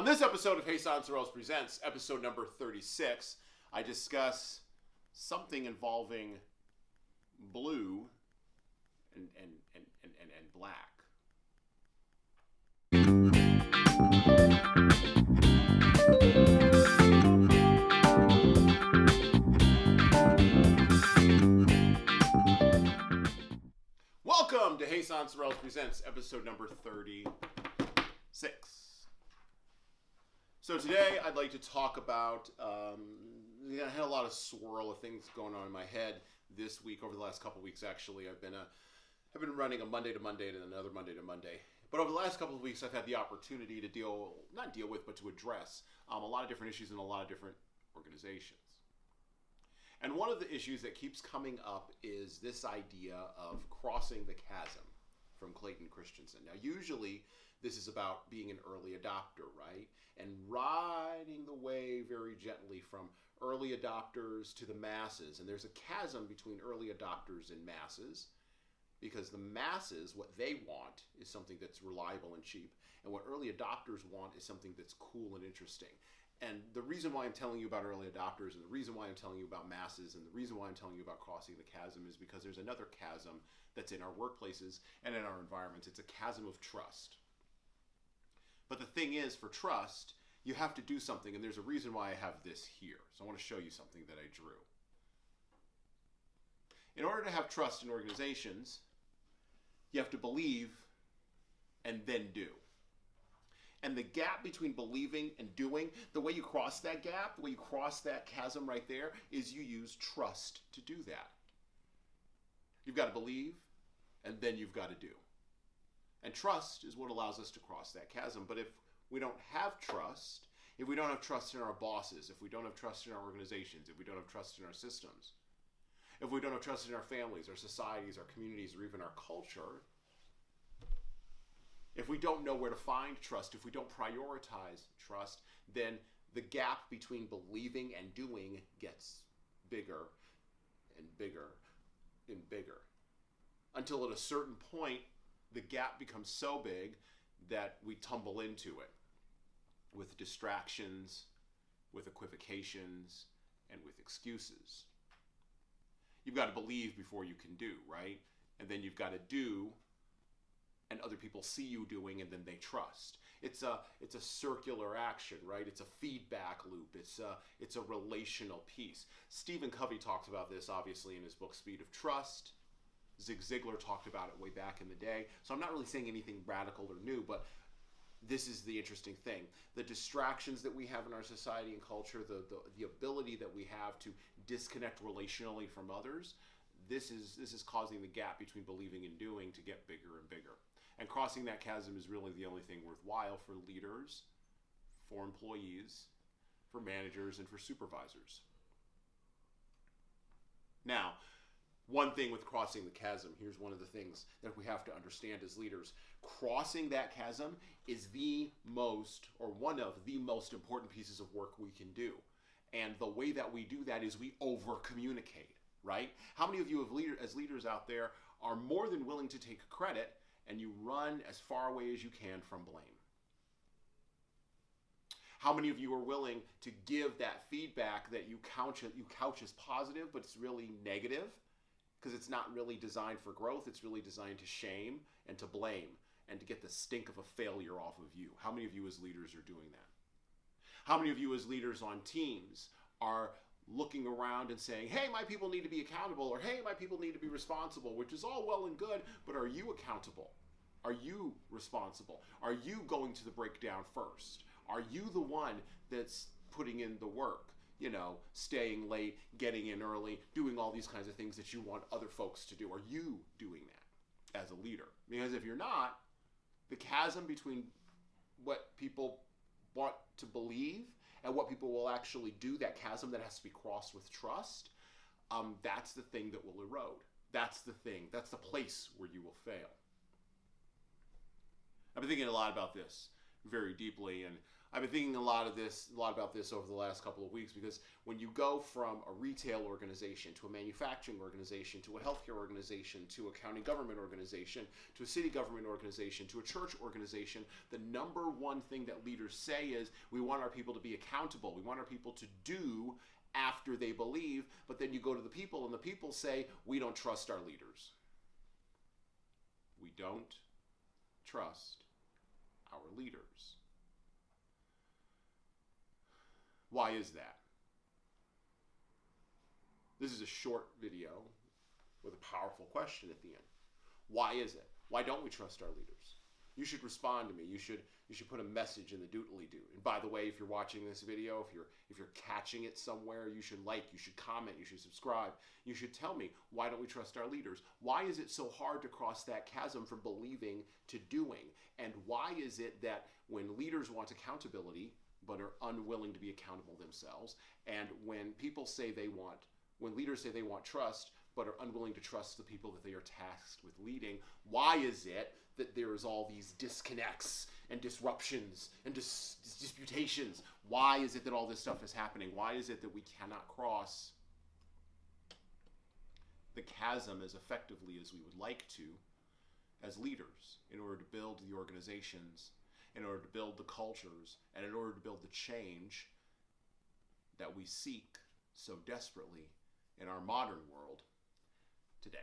On this episode of Jesan Sorrells Presents, episode number 36, I discuss something involving blue and black. Welcome to Jesan Sorrells Presents, episode number 36. So today I'd like to talk about, I had a lot of swirl of things going on in my head this week, over the last couple of weeks actually. I've been running a Monday to Monday and another Monday to Monday. But over the last couple of weeks I've had the opportunity to to address a lot of different issues in a lot of different organizations. And one of the issues that keeps coming up is this idea of crossing the chasm from Clayton Christensen. Now usually this is about being an early adopter, right? And riding the wave very gently from early adopters to the masses. And there's a chasm between early adopters and masses, because the masses, what they want is something that's reliable and cheap. And what early adopters want is something that's cool and interesting. And the reason why I'm telling you about early adopters, and the reason why I'm telling you about masses, and the reason why I'm telling you about crossing the chasm is because there's another chasm that's in our workplaces and in our environments. It's a chasm of trust. But the thing is, for trust, you have to do something, and there's a reason why I have this here. So I want to show you something that I drew. In order to have trust in organizations, you have to believe and then do. And the gap between believing and doing, the way you cross that gap, the way you cross that chasm right there, is you use trust to do that. You've got to believe, and then you've got to do. And trust is what allows us to cross that chasm. But if we don't have trust, if we don't have trust in our bosses, if we don't have trust in our organizations, if we don't have trust in our systems, if we don't have trust in our families, our societies, our communities, or even our culture, if we don't know where to find trust, if we don't prioritize trust, then the gap between believing and doing gets bigger and bigger and bigger. Until at a certain point, the gap becomes so big that we tumble into it with distractions, with equivocations, and with excuses. You've got to believe before you can do, right? And then you've got to do, and other people see you doing, and then they trust. It's a circular action, right? It's a feedback loop. It's a relational piece. Stephen Covey talked about this, obviously, in his book, Speed of Trust. Zig Ziglar talked about it way back in the day. So I'm not really saying anything radical or new, but this is the interesting thing. The distractions that we have in our society and culture, the ability that we have to disconnect relationally from others, this is causing the gap between believing and doing to get bigger and bigger. And crossing that chasm is really the only thing worthwhile for leaders, for employees, for managers, and for supervisors. Now, one thing with crossing the chasm, here's one of the things that we have to understand as leaders. Crossing that chasm is one of the most important pieces of work we can do. And the way that we do that is we over-communicate, right? How many of you as leaders out there are more than willing to take credit and you run as far away as you can from blame? How many of you are willing to give that feedback that you couch as positive, but it's really negative? Because it's not really designed for growth. It's really designed to shame and to blame and to get the stink of a failure off of you. How many of you as leaders are doing that? How many of you as leaders on teams are looking around and saying, hey, my people need to be accountable, or hey, my people need to be responsible, which is all well and good, but are you accountable? Are you responsible? Are you going to the breakdown first? Are you the one that's putting in the work? Staying late, getting in early, doing all these kinds of things that you want other folks to do. Are you doing that as a leader? Because if you're not, the chasm between what people want to believe and what people will actually do, that chasm that has to be crossed with trust, that's the thing that will erode. That's the thing. That's the place where you will fail. I've been thinking a lot about this very deeply, and I've been thinking a lot about this over the last couple of weeks, because when you go from a retail organization to a manufacturing organization to a healthcare organization to a county government organization to a city government organization to a church organization, the number one thing that leaders say is, we want our people to be accountable. We want our people to do after they believe. But then you go to the people and the people say, we don't trust our leaders. We don't trust our leaders. Why is that? This is a short video with a powerful question at the end. Why is it? Why don't we trust our leaders? You should respond to me. You should put a message in the doodly-doo. And by the way, if you're watching this video, if you're catching it somewhere, you should like, you should comment, you should subscribe. You should tell me, why don't we trust our leaders? Why is it so hard to cross that chasm from believing to doing? And why is it that when leaders want accountability but are unwilling to be accountable themselves, and when leaders say they want trust but are unwilling to trust the people that they are tasked with leading, why is it that there is all these disconnects and disruptions and disputations? Why is it that all this stuff is happening? Why is it that we cannot cross the chasm as effectively as we would like to as leaders in order to build the organizations, in order to build the cultures, and in order to build the change that we seek so desperately in our modern world today?